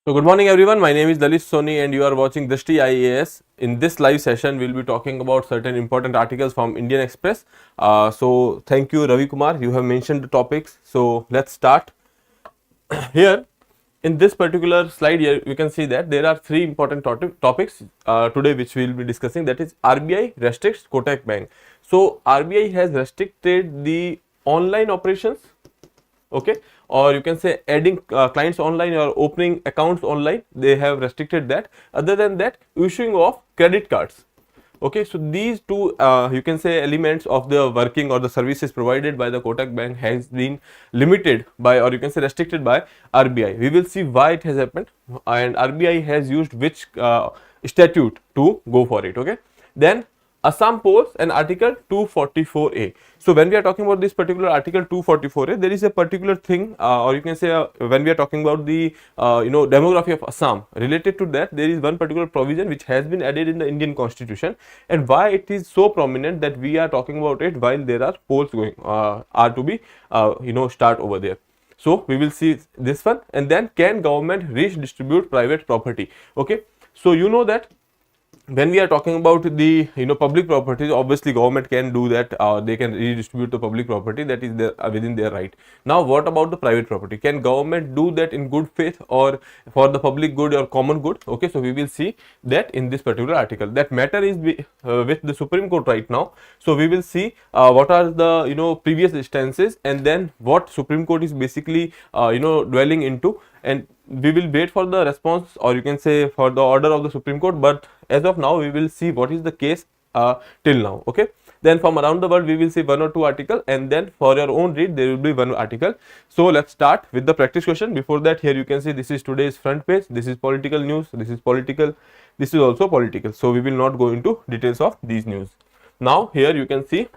So good morning everyone, my name is Lalit Soni and you are watching Drishti IAS. In this live session, we will be talking about certain important articles from Indian Express. So thank you Ravi Kumar, you have mentioned the topics. So let's start. Here in this particular slide here, you can see that there are three important topics today which we will be discussing, that is RBI restricts Kotak Bank. So RBI has restricted the online operations, okay, or you can say adding clients online or opening accounts online, they have restricted that. Other than that, issuing of credit cards, okay. So these two you can say elements of the working or the services provided by the Kotak Bank has been limited by, or you can say restricted by RBI. We will see why it has happened and RBI has used which statute to go for it, okay. Then Assam posts an article 244A. So when we are talking about this particular article 244A, there is a particular thing, or you can say when we are talking about the demography of Assam, related to that there is one particular provision which has been added in the Indian Constitution, and why it is so prominent that we are talking about it while there are polls going are to be start over there. So we will see this one, and then can government redistribute private property? Okay, so you know that when we are talking about the public properties, obviously government can do that, they can redistribute the public property, that is their, within their right. Now what about the private property? Can government do that in good faith or for the public good or common good? Okay, so we will see that in this particular article. That matter is with the Supreme Court right now, so we will see what are the previous instances, and then what Supreme Court is basically dwelling into, and we will wait for the response, or you can say for the order of the Supreme Court. But as of now, we will see what is the case till now, okay. Then from around the world, we will see one or two articles, and then for your own read there will be one article. So let's start with the practice question. Before that, here you can see this is today's front page, this is political news, this is political, this is also political. So we will not go into details of these news. Now here you can see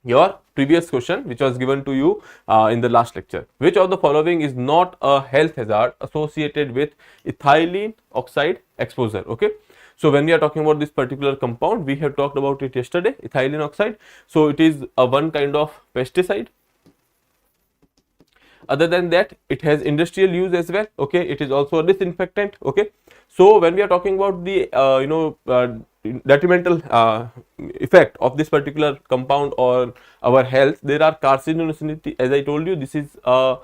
your previous question which was given to you in the last lecture. Which of the following is not a health hazard associated with ethylene oxide exposure? Okay, so when we are talking about this particular compound, we have talked about it yesterday, ethylene oxide. So it is a one kind of pesticide. Other than that, it has industrial use as well, okay. It is also a disinfectant, okay. So when we are talking about the detrimental effect of this particular compound on our health, there are carcinogenicity. As I told you, this is a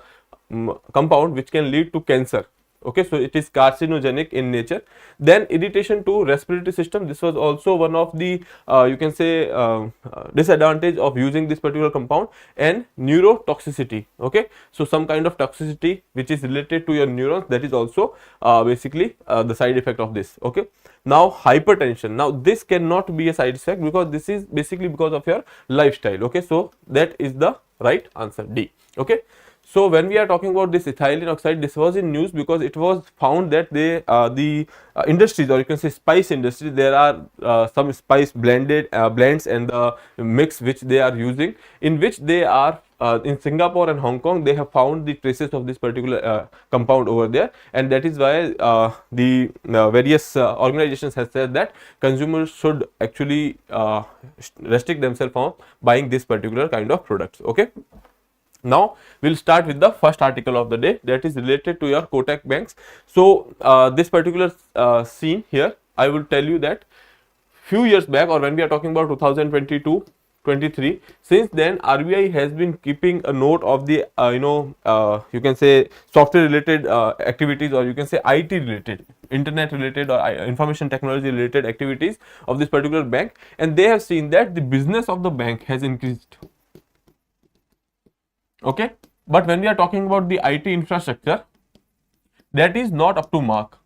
compound which can lead to cancer, okay. So it is carcinogenic in nature. Then irritation to respiratory system, this was also one of the you can say disadvantage of using this particular compound. And neurotoxicity, okay. So some kind of toxicity which is related to your neurons, that is also basically the side effect of this, okay. Now hypertension, now this cannot be a side effect because this is basically because of your lifestyle, okay. So that is the right answer, D, okay. So when we are talking about this ethylene oxide, this was in news because it was found that they the industries, or you can say spice industry, there are some spice blends and the mix which they are using, in which they are in Singapore and Hong Kong, they have found the traces of this particular compound over there, and that is why the various organizations have said that consumers should actually restrict themselves from buying this particular kind of products, okay. Now we'll start with the first article of the day, that is related to your Kotak Banks. So this particular scene here, I will tell you that few years back, or when we are talking about 2022-23, since then RBI has been keeping a note of the you can say software related activities, or you can say IT related, internet related or information technology related activities of this particular bank, and they have seen that the business of the bank has increased, okay. But when we are talking about the IT infrastructure, that is not up to mark,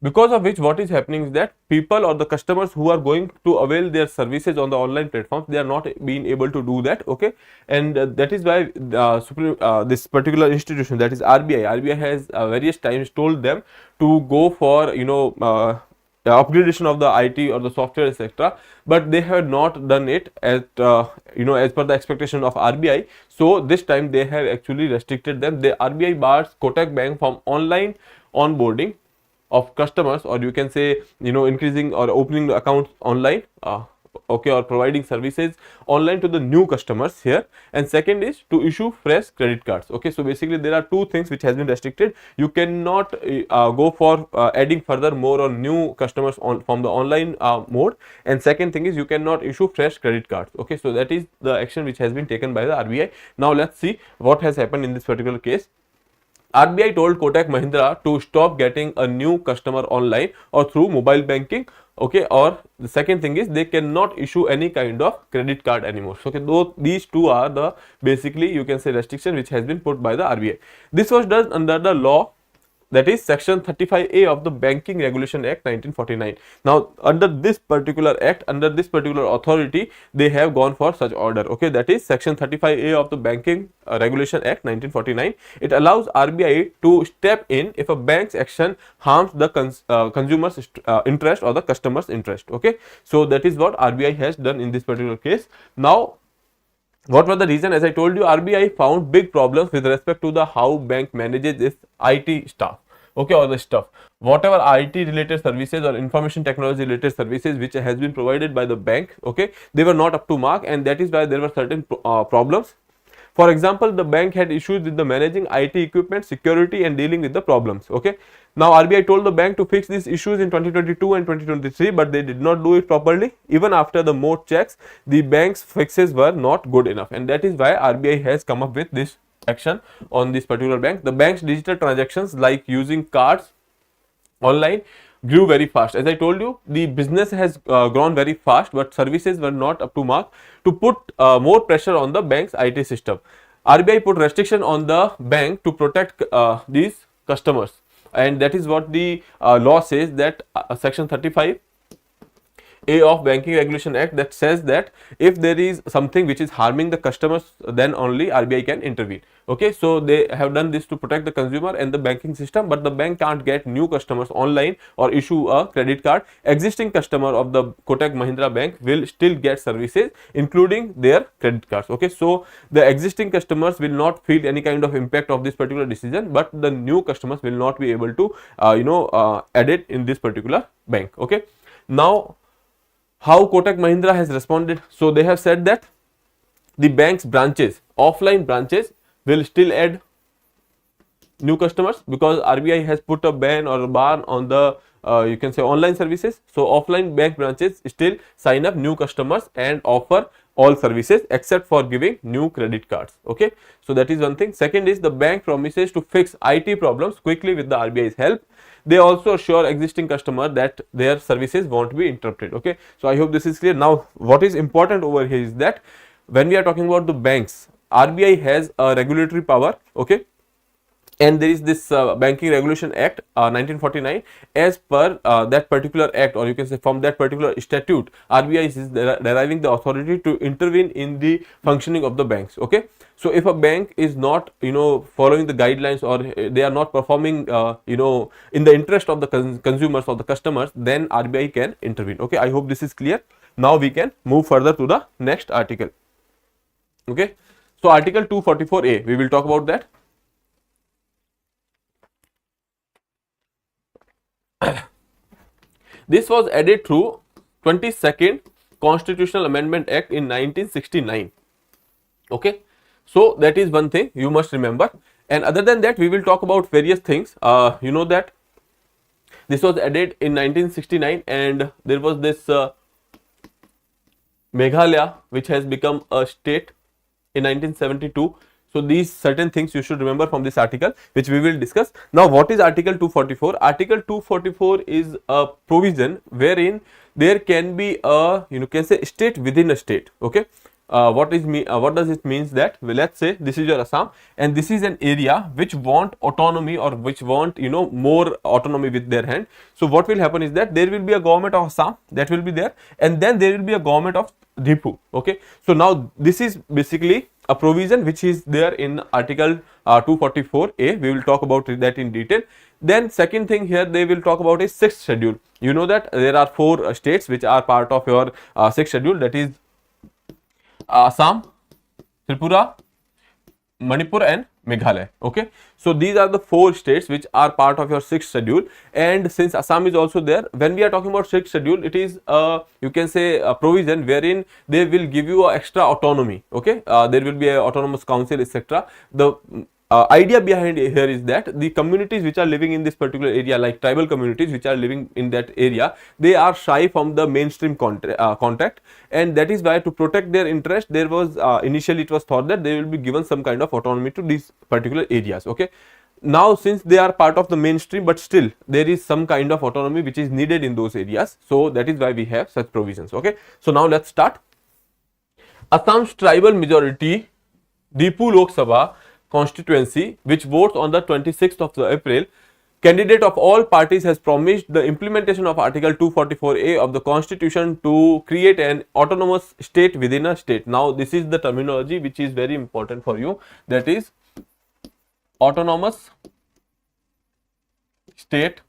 because of which what is happening is that people or the customers who are going to avail their services on the online platforms, they are not being able to do that, okay. And that is why this particular institution, that is RBI has various times told them to go for upgradation of the IT or the software, etc. But they have not done it as as per the expectation of RBI. So this time they have actually restricted them. The RBI bars Kotak Bank from online onboarding of customers, or you can say increasing or opening the accounts online okay, or providing services online to the new customers here. And second is to issue fresh credit cards. Okay, so basically there are two things which has been restricted. You cannot go for adding further more on new customers on from the online mode, and second thing is you cannot issue fresh credit cards. Okay, so that is the action which has been taken by the RBI. Now let's see what has happened in this particular case. RBI told Kotak Mahindra to stop getting a new customer online or through mobile banking. Okay, or the second thing is they cannot issue any kind of credit card anymore. So, okay, though these two are the basically you can say restriction which has been put by the RBI. This was done under the law, that is section 35A of the Banking Regulation Act 1949. Now under this particular act, under this particular authority, they have gone for such order. Okay, that is section 35A of the Banking Regulation Act 1949. It allows RBI to step in if a bank's action harms the consumer's interest or the customer's interest. Okay, so that is what RBI has done in this particular case. Now what was the reason? As I told you, RBI found big problems with respect to the how bank manages its IT staff, okay, or the stuff. Whatever IT related services or information technology related services which has been provided by the bank, okay, they were not up to mark, and that is why there were certain problems. For example, the bank had issues with the managing IT equipment, security, and dealing with the problems. Okay. Now RBI told the bank to fix these issues in 2022 and 2023, but they did not do it properly. Even after the more checks, the bank's fixes were not good enough, and that is why RBI has come up with this action on this particular bank. The bank's digital transactions like using cards online grew very fast. As I told you, the business has grown very fast, but services were not up to mark. To put more pressure on the bank's IT system, RBI put restriction on the bank to protect these customers, and that is what the law says, that section 35A of Banking Regulation Act, that says that if there is something which is harming the customers, then only RBI can intervene. Okay, so they have done this to protect the consumer and the banking system, but the bank can't get new customers online or issue a credit card. Existing customer of the Kotak Mahindra Bank will still get services including their credit cards. Okay, so the existing customers will not feel any kind of impact of this particular decision, but the new customers will not be able to add it in this particular bank. Okay, now how Kotak Mahindra has responded? So they have said that the bank's branches, offline branches, will still add new customers because RBI has put a ban or a bar on the you can say online services. So offline bank branches still sign up new customers and offer all services except for giving new credit cards. Okay, so that is one thing. Second is the bank promises to fix IT problems quickly with the RBI's help. They also assure existing customer that their services won't be interrupted. Okay, so I hope this is clear. Now what is important over here is that when we are talking about the banks, RBI has a regulatory power. Okay, and there is this Banking Regulation Act 1949. As per that particular act, or you can say from that particular statute, RBI is deriving the authority to intervene in the functioning of the banks. Okay, so if a bank is not following the guidelines, or they are not performing in the interest of the consumers or the customers, then RBI can intervene. Okay, I hope this is clear. Now we can move further to the next article. Okay, so article 244A, we will talk about that. This was added through 22nd Constitutional Amendment Act in 1969. Okay, so that is one thing you must remember, and other than that we will talk about various things. You know that this was added in 1969, and there was this Meghalaya which has become a state in 1972. So these certain things you should remember from this article, which we will discuss. Now what is article 244? Article 244 is a provision wherein there can be a can say state within a state. Okay, what does it means? That, well, let's say this is your Assam, and this is an area which want autonomy, or which want more autonomy with their hand. So what will happen is that there will be a government of Assam that will be there, and then there will be a government of Dhipu. Okay, so now this is basically a provision which is there in article 244A. We will talk about that in detail. Then second thing here they will talk about is 6th schedule. You know that there are 4 states which are part of your 6th schedule, that is Assam, Tripura, Manipur and Meghalaya. Okay, so these are the 4 states which are part of your 6th schedule, and since Assam is also there, when we are talking about 6th schedule, it is you can say a provision wherein they will give you a extra autonomy. Okay, there will be a autonomous council, etc. The idea behind here is that the communities which are living in this particular area, like tribal communities which are living in that area, they are shy from the mainstream contact, and that is why, to protect their interest, there was initially it was thought that they will be given some kind of autonomy to these particular areas. Okay, now since they are part of the mainstream, but still there is some kind of autonomy which is needed in those areas, so that is why we have such provisions. Okay, so now let's start. Assam's tribal majority Dipu Lok Sabha constituency, which votes on the 26th of April, candidate of all parties has promised the implementation of Article 244A of the Constitution to create an autonomous state within a state. Now, this is the terminology which is very important for you, that is autonomous state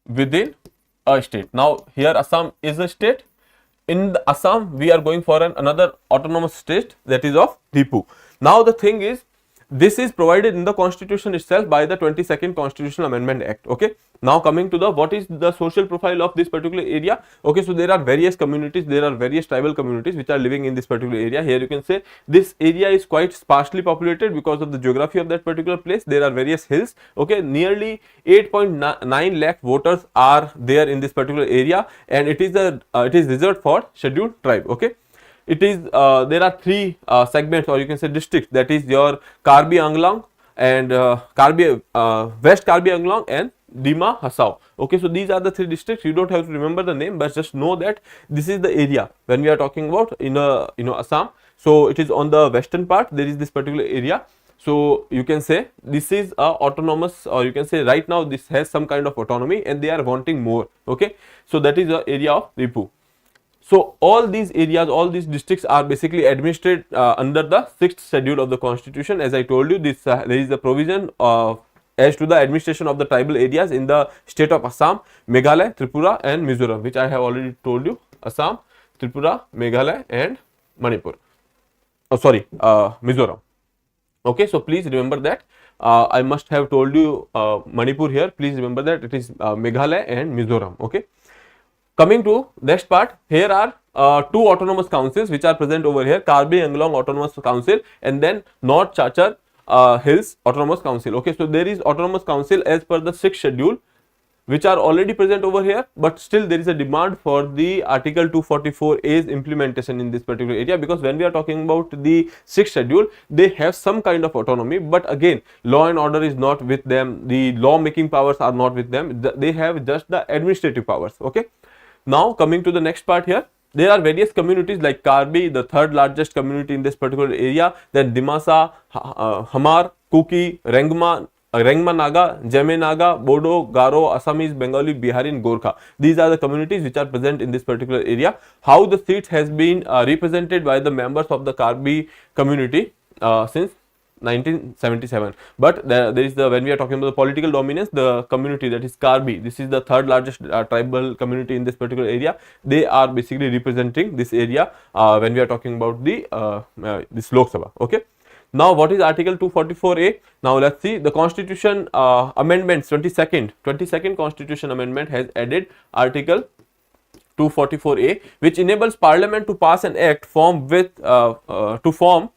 within a state. Now, here Assam is a state. In the Assam, we are going for another autonomous state, that is of Dipu. Now, the thing is, this is provided in the constitution itself by the 22nd Constitutional Amendment Act. Okay, now coming to the what is the social profile of this particular area. Okay, so there are various communities, there are various tribal communities which are living in this particular area. Here you can say this area is quite sparsely populated because of the geography of that particular place. There are various hills. Okay, nearly 8.9 lakh voters are there in this particular area, and it is reserved for scheduled tribe. Okay, it is there are 3 segments, or you can say districts, that is your Karbi Anglang and West Karbi Anglang and Dima Hasao. Okay, so these are the 3 districts. You don't have to remember the name, but just know that this is the area when we are talking about in Assam. So it is on the western part, there is this particular area. So you can say this is a autonomous, or you can say right now this has some kind of autonomy and they are wanting more. Okay, so that is the area of Dipu. So all these areas, all these districts are basically administered under the 6th schedule of the constitution. As I told you, this there is a provision as to the administration of the tribal areas in the state of Assam, Meghalaya, Tripura and Mizoram, which I have already told you. Assam, Tripura, Meghalaya and Manipur. Oh, sorry, Mizoram. Okay, so please remember that. I must have told you Manipur here. Please remember that it is Meghalaya and Mizoram. Okay. Coming to next part, here are 2 autonomous councils which are present over here, Karbi Anglong Autonomous Council and then North Chachar Hills Autonomous Council. Okay, so there is autonomous council as per the 6th schedule which are already present over here, but still there is a demand for the Article 244A's implementation in this particular area, because when we are talking about the 6th schedule, they have some kind of autonomy, but again law and order is not with them, the law making powers are not with them, they have just the administrative powers. Okay. Now coming to the next part here, there are various communities like Karbi, the 3rd largest community in this particular area, then Dimasa, Hamar, Kuki, Rengma Naga, Jeme Naga, Bodo, Garo, Assamese, Bengali, Bihari and Gorkha. These are the communities which are present in this particular area. How the seats has been represented by the members of the Karbi community since 1977, but there is the, when we are talking about the political dominance, the community that is Karbi, this is the 3rd largest tribal community in this particular area. They are basically representing this area when we are talking about the this Lok Sabha. Okay. Now what is Article 244A? Now let's see the Constitution amendments. 22nd Constitution Amendment has added Article 244A, which enables Parliament to pass an act to form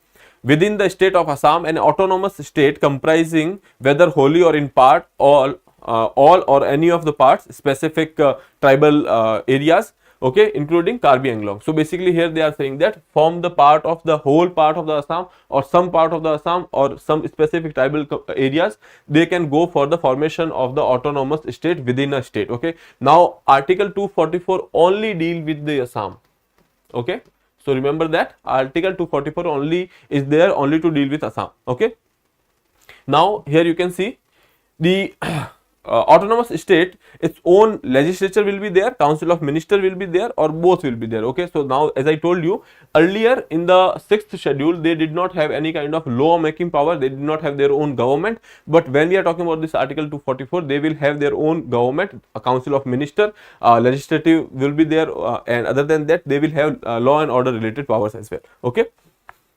within the state of Assam an autonomous state comprising, whether wholly or in part, all or any of the parts, specific tribal areas, okay, including Karbi Anglong. So basically here they are saying that form the part of the whole part of the Assam or some part of the Assam or some specific tribal areas, they can go for the formation of the autonomous state within a state. Okay. Now Article 244 only deal with the Assam. Okay. So remember that Article 244 only is there only to deal with Assam. Okay. Now here you can see the autonomous state, its own legislature will be there, council of minister will be there, or both will be there. Okay. So now, as I told you earlier, in the 6th schedule they did not have any kind of law making power, they did not have their own government, but when we are talking about this Article 244, they will have their own government, a council of minister, legislative will be there, and other than that they will have law and order related powers as well. Okay.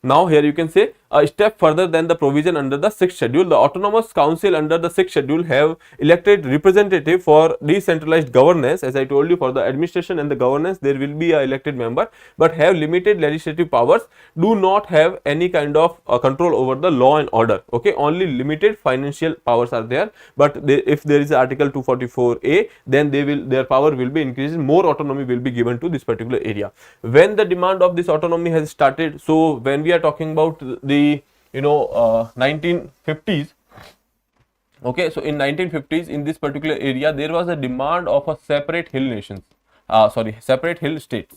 Now here you can say a step further than the provision under the 6th schedule. The autonomous council under the 6th schedule have elected representative for decentralized governance. As I told you, for the administration and the governance there will be a elected member, but have limited legislative powers, do not have any kind of control over the law and order. Okay, only limited financial powers are there, but if there is article 244A, then their power will be increased, more autonomy will be given to this particular area. When the demand of this autonomy has started, so when we are talking about the 1950s, okay, so in 1950s in this particular area there was a demand of a separate hill nations, separate hill states.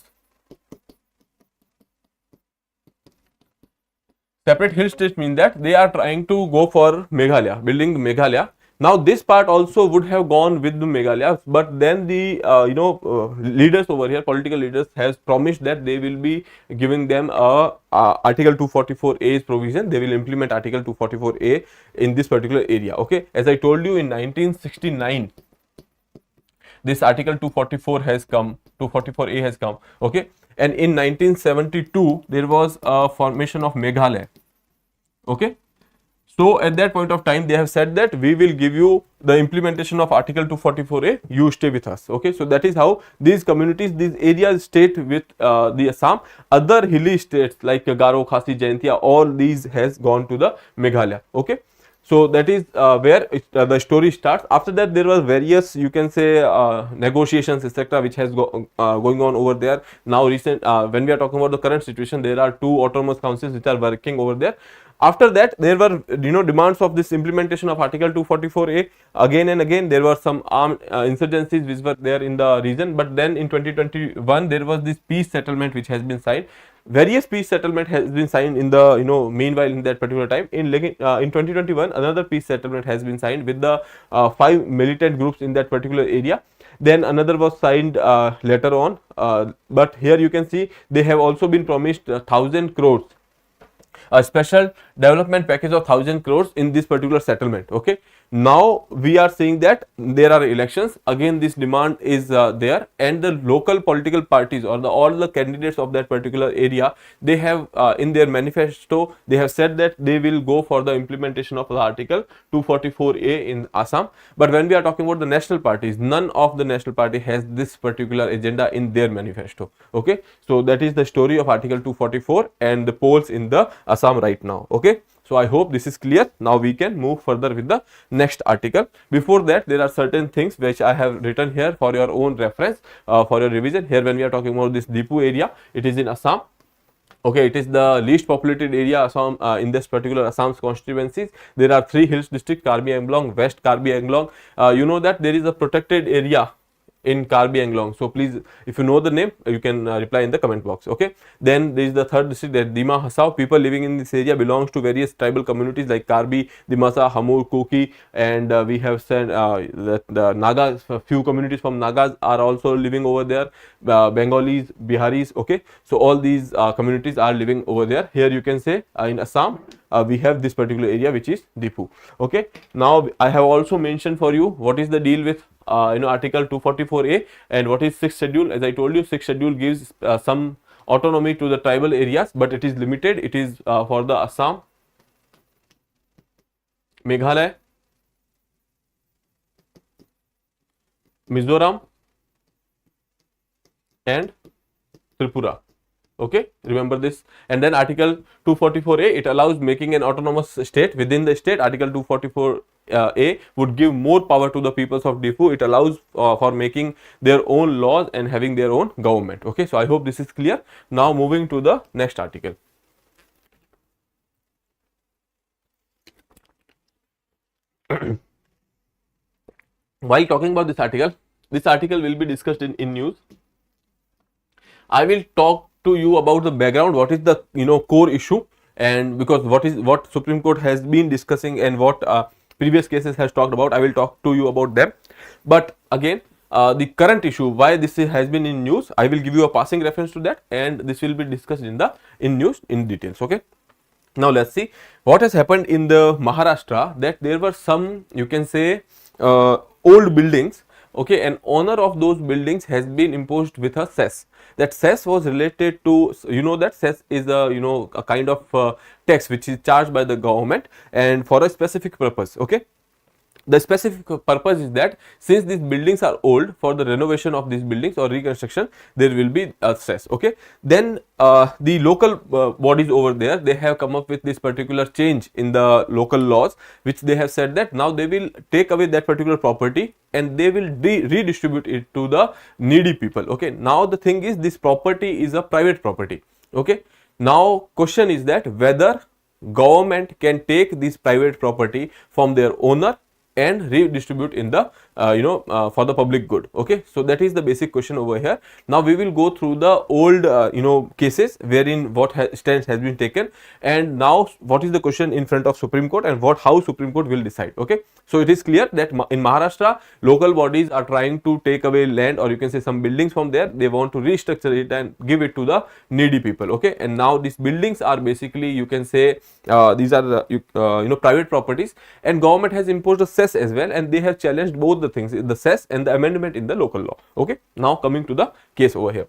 Separate hill states mean that they are trying to go for Meghalaya, building Meghalaya. Now this part also would have gone with the Meghalaya, but then the leaders over here, political leaders, has promised that they will be giving them article 244A's provision. They will implement article 244A in this particular area. Okay, as I told you, in 1969 this article 244 has come, 244A has come. Okay, and in 1972 there was a formation of Meghalaya. Okay, so at that point of time they have said that we will give you the implementation of article 244A, you stay with us. Okay, so that is how these communities, these areas stayed with the Assam. Other hilly states like Garo, Khasi, Jaintia, all these has gone to the Meghalaya. Okay, so that is where the story starts. After that there was various, you can say, negotiations etc., which has going on over there. Now recent, when we are talking about the current situation, there are 2 autonomous councils which are working over there. After that there were demands of this implementation of article 244A. Again and again there were some armed insurgencies which were there in the region, but then in 2021 there was this peace settlement which has been signed. Various peace settlement has been signed in the meanwhile in that particular time. In 2021 another peace settlement has been signed with the 5 militant groups in that particular area. Then another was signed later on, but here you can see they have also been promised 1,000 crores, a special development package of 1,000 crores in this particular settlement. Okay, now we are seeing that there are elections again, this demand is there, and the local political parties or all the candidates of that particular area, they have in their manifesto they have said that they will go for the implementation of the article 244A in Assam. But when we are talking about the national parties, none of the national party has this particular agenda in their manifesto. Okay, so that is the story of article 244 and the polls in the Assam right now. Okay, so I hope this is clear. Now we can move further with the next article. Before that, there are certain things which I have written here for your own reference, for your revision. Here when we are talking about this Dipu area, it is in Assam. Okay, it is the least populated area Assam, in this particular Assam's constituencies. There are 3 hills district: Karbi Anglong, West Karbi Anglong. You know that there is a protected area in Karbi Anglong. So please, if you know the name, you can reply in the comment box. Okay, then there is the 3rd district, that Dima Hasao. People living in this area belongs to various tribal communities like Karbi, Dimasa, Hamur, Kuki, and we have said that the Nagas, few communities from Nagas are also living over there, Bengalis, Biharis. Okay, so all these communities are living over there. Here you can say in Assam we have this particular area which is Dipu. Okay, now I have also mentioned for you what is the deal with article 244A and what is 6th schedule. As I told you, 6th schedule gives some autonomy to the tribal areas, but it is limited. It is for the Assam, Meghalaya, Mizoram and Tripura. Okay, remember this. And then article 244A, it allows making an autonomous state within the state. Article 244A would give more power to the peoples of Dipu. It allows for making their own laws and having their own government. Okay, so I hope this is clear. Now moving to the next article. While talking about this article will be discussed in news. I will talk to you about the background, what is the core issue, and because what Supreme Court has been discussing and what previous cases has talked about, I will talk to you about them. But again, the current issue, why this has been in news, I will give you a passing reference to that, and this will be discussed in news in details. Okay, now let's see what has happened in the Maharashtra, that there were some, you can say, old buildings okay, and owner of those buildings has been imposed with a cess. That cess was related to, you know, that cess is a, you know, a kind of tax which is charged by the government and for a specific purpose, okay. The specific purpose is that since these buildings are old, for the renovation of these buildings or reconstruction there will be a cess, okay. Then the local bodies over there, they have come up with this particular change in the local laws, which they have said that now they will take away that particular property and they will redistribute it to the needy people, okay. Now the thing is, this property is a private property, okay. Now question is that whether government can take this private property from their owner and redistribute in the for the public good, okay. So that is the basic question over here. Now we will go through the old cases wherein what stance has been taken, and now what is the question in front of Supreme Court and how Supreme Court will decide, okay. So it is clear that in Maharashtra, local bodies are trying to take away land, or you can say some buildings from there. They want to restructure it and give it to the needy people, okay. And now these buildings are basically, you can say, these are private properties, and government has imposed a cess as well, and they have challenged both the things, the cess and the amendment in the local law, okay. Now coming to the case over here.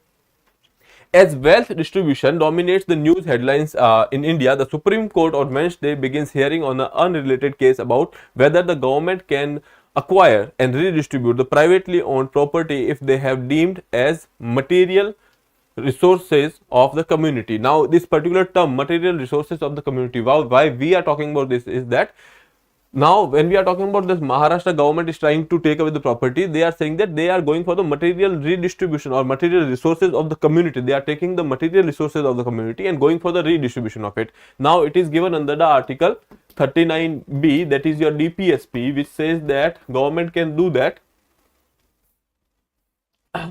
As wealth distribution dominates the news headlines in India, the Supreme Court on Wednesday begins hearing on an unrelated case about whether the government can acquire and redistribute the privately owned property if they have deemed as material resources of the community. Now this particular term, material resources of the community, why we are talking about this is that now when we are talking about this, Maharashtra government is trying to take away the property. They are saying that they are going for the material redistribution or material resources of the community. They are taking the material resources of the community and going for the redistribution of it. Now it is given under the article 39B, that is your DPSP, which says that government can do that.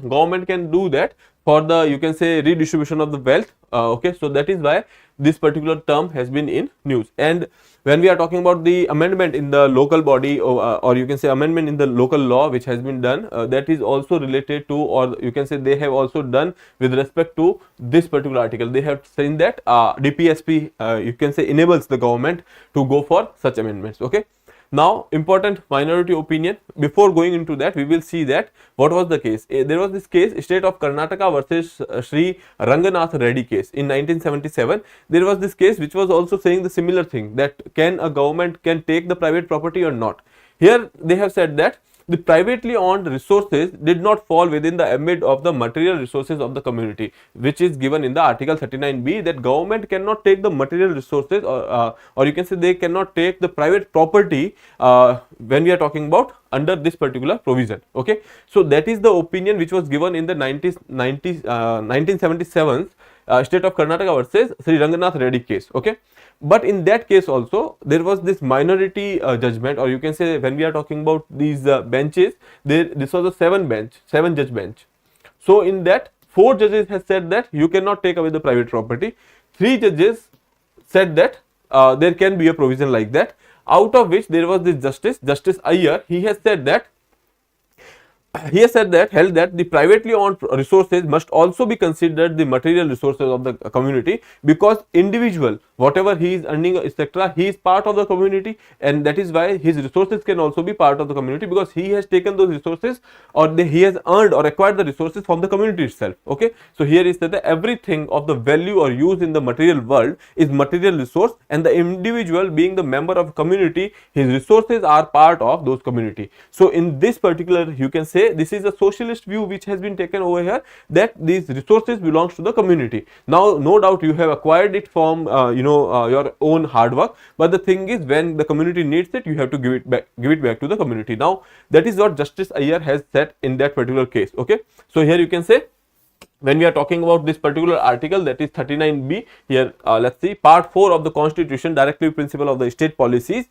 Government can do that for the, you can say, redistribution of the wealth, okay. So that is why this particular term has been in news. And when we are talking about the amendment in the local body, or you can say amendment in the local law which has been done, that is also related to, or you can say they have also done with respect to this particular article. They have said that DPSP, you can say, enables the government to go for such amendments, okay. Now important minority opinion. Before going into that, we will see that what was the case. There was this case, state of Karnataka versus Sri Ranganath Reddy case in 1977. There was this case which was also saying the similar thing, that can a government can take the private property or not. Here they have said that the privately owned resources did not fall within the ambit of the material resources of the community, which is given in the article 39B, that government cannot take the material resources, or you can say they cannot take the private property when we are talking about under this particular provision, okay. So that is the opinion which was given in the 1977 state of Karnataka versus Sri Ranganath Reddy case, okay. But in that case also there was this minority judgment, or you can say when we are talking about these benches, this was a 7 judge bench. So in that 4 judges has said that you cannot take away the private property. 3 judges said that there can be a provision like that, out of which there was this Justice Iyer. He has said that held that the privately owned resources must also be considered the material resources of the community, because individual, whatever he is earning, etc., he is part of the community, and that is why his resources can also be part of the community, because he has taken those resources, or he has earned or acquired the resources from the community itself, okay. So here is that everything of the value or use in the material world is material resource, and the individual being the member of a community, his resources are part of those community. So in this particular, you can say, this is a socialist view which has been taken over here, that these resources belongs to the community. Now no doubt you have acquired it from your own hard work, but the thing is, when the community needs it, you have to give it back to the community. Now that is what Justice Iyer has said in that particular case, okay. So here you can say, when we are talking about this particular article, that is 39B, here let's see, part 4 of the Constitution, directive principle of the state policies,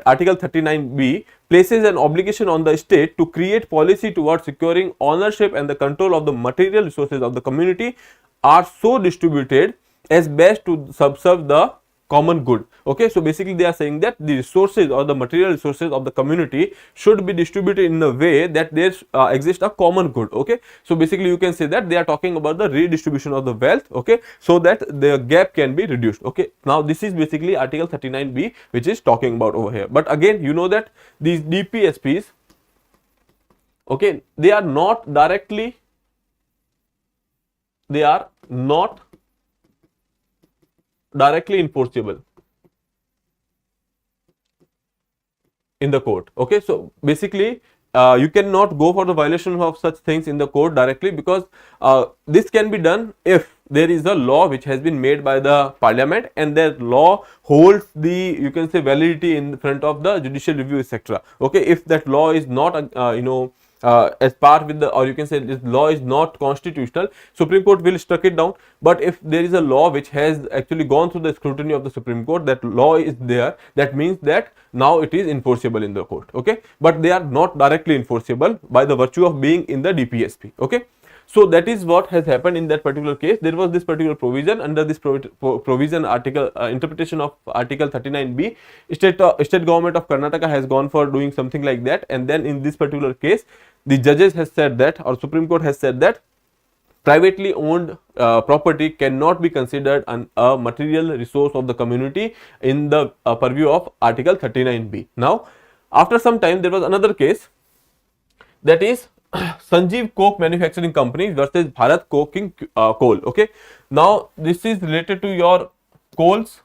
article 39B places an obligation on the state to create policy towards securing ownership and the control of the material resources of the community are so distributed as best to subserve the common good, okay. So basically they are saying that the resources or the material resources of the community should be distributed in a way that there exists a common good, okay. So basically you can say that they are talking about the redistribution of the wealth, okay, so that the gap can be reduced, okay. Now this is basically article 39B which is talking about over here. But again, you know that these DPSPs, Okay, they are not directly enforceable in the court. Okay, so basically you cannot go for the violation of such things in the court directly, because this can be done if there is a law which has been made by the parliament and that law holds the, you can say, validity in front of the judicial review, etc. Okay, if that law is not as part with the, or you can say this law is not constitutional, Supreme Court will struck it down. But if there is a law which has actually gone through the scrutiny of the Supreme Court, that law is there, that means that now it is enforceable in the court. Okay, but they are not directly enforceable by the virtue of being in the DPSP. Okay, so that is what has happened in that particular case. There was this particular provision. Under this provision, article interpretation of article 39B, state government of Karnataka has gone for doing something like that, and then in this particular case the judges has said that, or Supreme Court has said that, privately owned property cannot be considered a material resource of the community in the purview of article 39B. Now after some time there was another case, that is Sanjeev Coke Manufacturing Company versus Bharat Coking Coal. Okay, now this is related to your coals.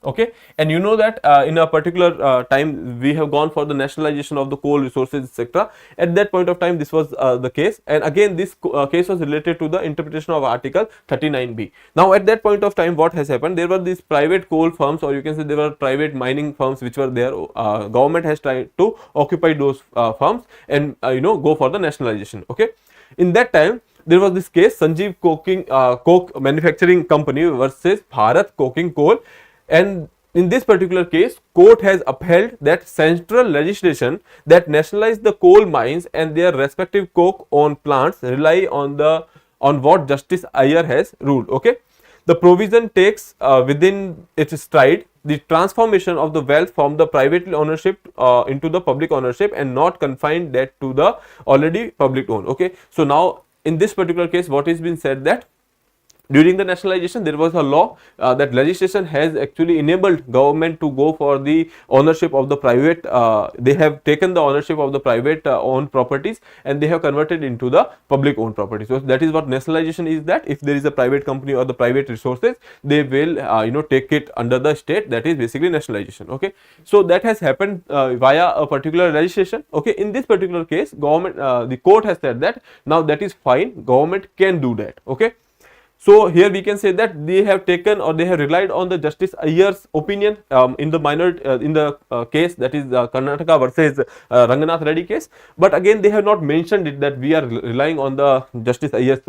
Okay, and you know that in a particular time we have gone for the nationalization of the coal resources, etc. At that point of time this was the case, and again this case was related to the interpretation of article 39B. Now at that point of time what has happened, there were these private coal firms, or you can say there were private mining firms which were there. Government has tried to occupy those firms and go for the nationalization. Okay, in that time there was this case, Sanjeev Coke Manufacturing Company versus Bharat Coking Coal. And in this particular case, court has upheld that central legislation that nationalized the coal mines and their respective coke own plants rely on what Justice Iyer has ruled. Okay, the provision takes within its stride the transformation of the wealth from the private ownership into the public ownership, and not confined that to the already public owned. Okay, so now in this particular case, what is been said, that during the nationalization there was a law that legislation has actually enabled government to go for the ownership of the private, they have taken the ownership of the private owned properties and they have converted into the public owned property. So that is what nationalization is, that if there is a private company or the private resources, they will take it under the state. That is basically nationalization. Okay, so that has happened via a particular legislation. Okay, in this particular case, government the court has said that now that is fine, government can do that. Okay, so here we can say that they have taken, or they have relied on the Justice Iyer's opinion in the minor in the case, that is Karnataka versus Ranganath Reddy case. But again they have not mentioned it that we are relying on the Justice Iyer's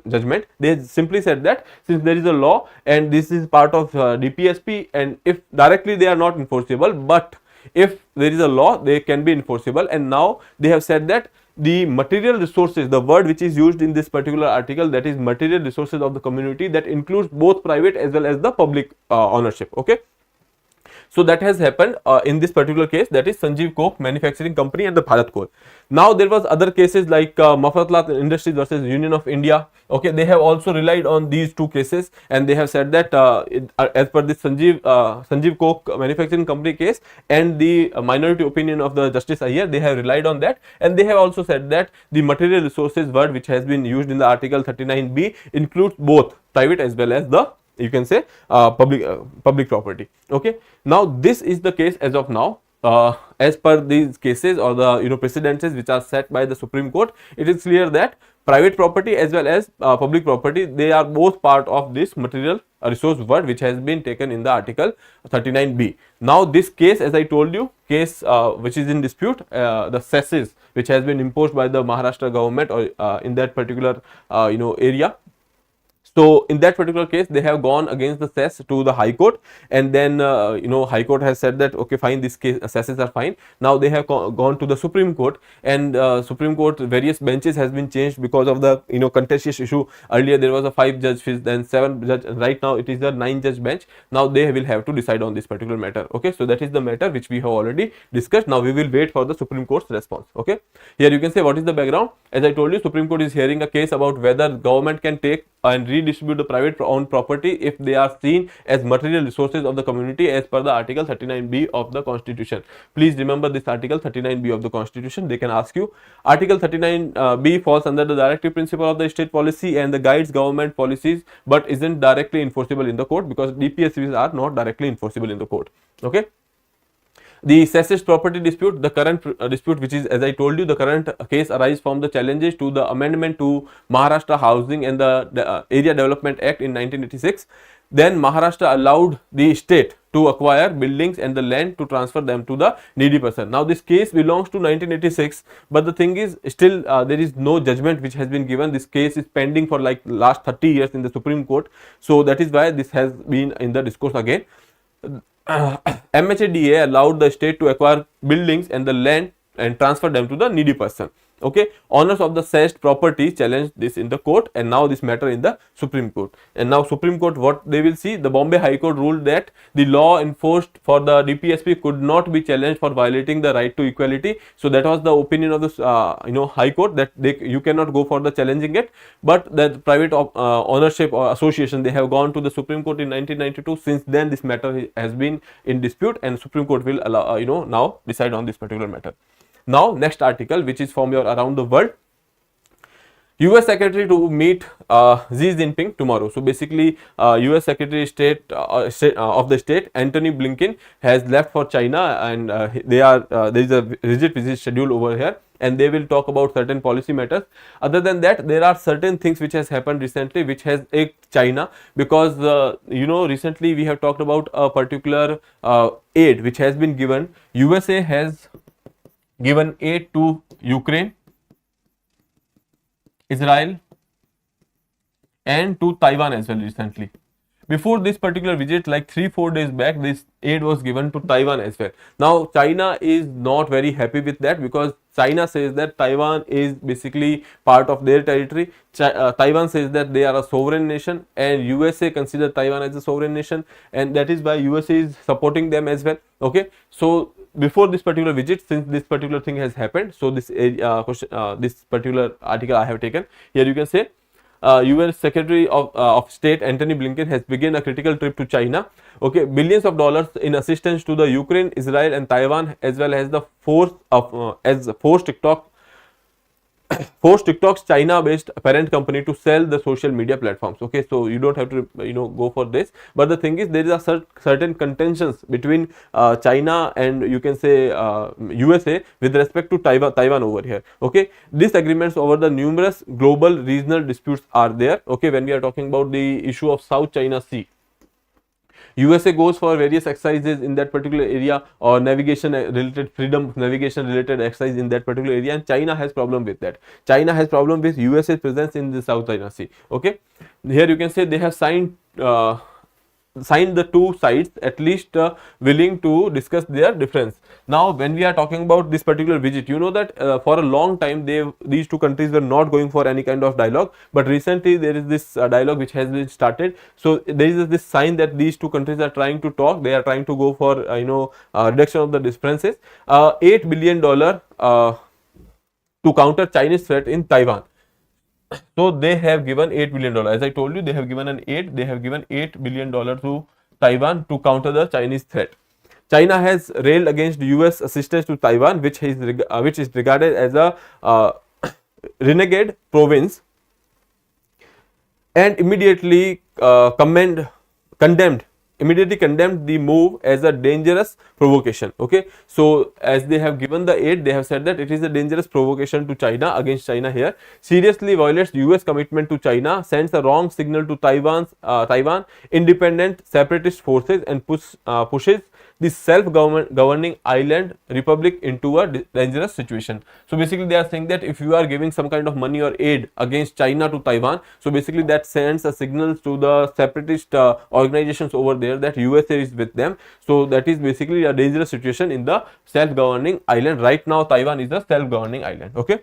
judgment. They simply said that since there is a law and this is part of DPSP, and if directly they are not enforceable, but if there is a law they can be enforceable. And now they have said that the material resources, the word which is used in this particular article, that is material resources of the community, that includes both private as well as the public ownership. Okay, so that has happened in this particular case, that is Sanjeev Coke Manufacturing Company and the Bharat Coal. Now there was other cases like Mafatlat Industries versus Union of India. Okay, they have also relied on these two cases, and they have said that as per this Sanjeev Coke Manufacturing Company case and the minority opinion of the Justice Iyer, they have relied on that, and they have also said that the material resources word which has been used in the article 39B includes both private as well as the, you can say, public property. Okay, now this is the case as of now. As per these cases or the precedences which are set by the Supreme Court, it is clear that private property as well as public property, they are both part of this material resource word which has been taken in the article 39B. Now this case, as I told you, case which is in dispute, the cesses which has been imposed by the Maharashtra government or in that particular area. So in that particular case, they have gone against the cess to the High Court, and then High Court has said that okay, fine, this case cesses are fine. Now they have gone to the Supreme Court, and Supreme Court various benches has been changed because of the contentious issue. Earlier there was a 5-judge, then 7-judge, and right now it is a 9-judge bench. Now they will have to decide on this particular matter. Okay, so that is the matter which we have already discussed. Now we will wait for the Supreme Court's response. Okay, here you can say what is the background. As I told you, Supreme Court is hearing a case about whether government can take and redistribute the private owned property if they are seen as material resources of the community as per the Article 39B of the Constitution. Please remember this Article 39B of the Constitution. They can ask you. Article 39B falls under the directive principle of the state policy and the guides government policies, but isn't directly enforceable in the court because DPSCs are not directly enforceable in the court. Okay. The cessation property dispute, the current dispute, which is, as I told you, the current case arises from the challenges to the amendment to Maharashtra Housing and the Area Development Act in 1986. Then Maharashtra allowed the state to acquire buildings and the land to transfer them to the needy person. Now this case belongs to 1986, but the thing is still there is no judgment which has been given. This case is pending for like last 30 years in the Supreme Court. So that is why this has been in the discourse again. MHADA allowed the state to acquire buildings and the land and transfer them to the needy person. Okay, owners of the seized property challenged this in the court, and now this matter in the Supreme Court. And now Supreme Court, what they will see, the Bombay High Court ruled that the law enforced for the DPSP could not be challenged for violating the right to equality. So that was the opinion of the High Court, that you cannot go for the challenging it. But the private ownership or association, they have gone to the Supreme Court in 1992. Since then this matter has been in dispute, and Supreme Court will allow now decide on this particular matter. Now next article, which is from your around the world. US Secretary to meet Xi Jinping tomorrow. So basically US Secretary of the State Antony Blinken has left for China, and there is a visit scheduled over here, and they will talk about certain policy matters. Other than that, there are certain things which has happened recently which has ached China, because recently we have talked about a particular aid which has been given. USA has given aid to Ukraine, Israel and to Taiwan as well recently. Before this particular visit, like 3-4 days back, this aid was given to Taiwan as well. Now China is not very happy with that, because China says that Taiwan is basically part of their territory. Taiwan says that they are a sovereign nation, and USA consider Taiwan as a sovereign nation, and that is why USA is supporting them as well. Okay, so before this particular visit, since this particular thing has happened, so this this particular article I have taken here, you can say US Secretary of State Antony Blinken has begun a critical trip to China. Okay, billions of dollars in assistance to the Ukraine, Israel and Taiwan, as well as the forced TikTok's China-based parent company to sell the social media platforms. Okay, so you don't have to go for this, but the thing is there is a certain contentions between China and you can say USA with respect to Taiwan over here. Okay, disagreements over the numerous global regional disputes are there. Okay, when we are talking about the issue of South China Sea, USA goes for various exercises in that particular area, or navigation related, freedom of navigation related exercise in that particular area, and China has problem with that. China has problem with USA's presence in the South China Sea. Okay, here you can say they have signed the two sides at least willing to discuss their difference. Now when we are talking about this particular visit, you know that for a long time these two countries were not going for any kind of dialogue, but recently there is this dialogue which has been started. So there is this sign that these two countries are trying to talk, they are trying to go for reduction of the differences. $8 billion to counter Chinese threat in Taiwan. So they have given $8 billion. As I told you, they have given $8 billion to Taiwan to counter the Chinese threat. China has railed against US assistance to Taiwan, which is regarded as a renegade province, and immediately condemned the move as a dangerous provocation. Okay, so as they have given the aid, they have said that it is a dangerous provocation to China, against China here, seriously violates US commitment to China, sends a wrong signal to Taiwan independent separatist forces, and pushes the self-governing island republic into a dangerous situation. So basically they are saying that if you are giving some kind of money or aid against China to Taiwan, so basically that sends a signal to the separatist organizations over there that USA is with them. So that is basically a dangerous situation in the self-governing island. Right now Taiwan is a self-governing island. Okay.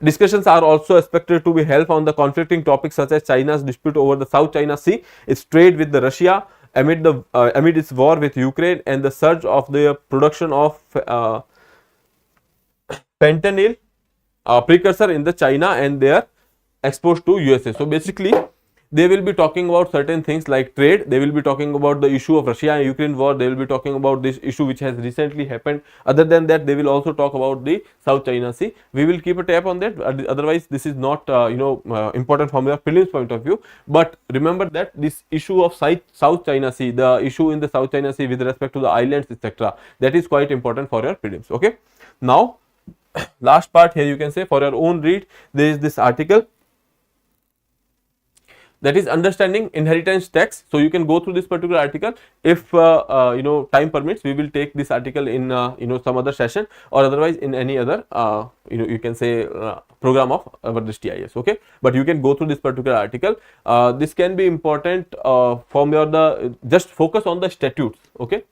Discussions are also expected to be held on the conflicting topics such as China's dispute over the South China Sea, its trade with Russia amid its war with Ukraine, and the surge of the production of fentanyl precursor in the China, and they are exposed to USA. So basically they will be talking about certain things like trade, they will be talking about the issue of Russia and Ukraine war, they will be talking about this issue which has recently happened. Other than that, they will also talk about the South China Sea. We will keep a tab on that, otherwise this is not important from your prelims point of view. But remember that this issue of South China Sea, the issue in the South China Sea with respect to the islands, etc., that is quite important for your prelims. Okay, now last part here, you can say for your own read, there is this article, that is understanding inheritance tax. So you can go through this particular article. If time permits, we will take this article in some other session, or otherwise in any other you can say program of our Drishti IAS. Okay, but you can go through this particular article. This can be important from your just focus on the statutes. Okay,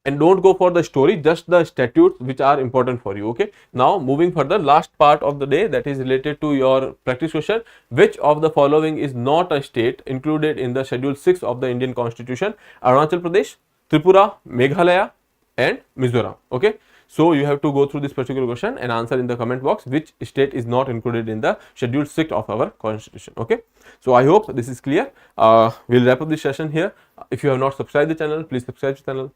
and don't go for the story, just the statutes which are important for you. Okay, now moving further, last part of the day, that is related to your practice question. Which of the following is not a state included in the schedule 6 of the Indian Constitution? Arunachal Pradesh, Tripura, Meghalaya and Mizoram. Okay, so you have to go through this particular question and answer in the comment box which state is not included in the schedule 6 of our constitution. Okay, so I hope this is clear. We'll wrap up this session here. If you have not subscribed the channel, please subscribe the channel.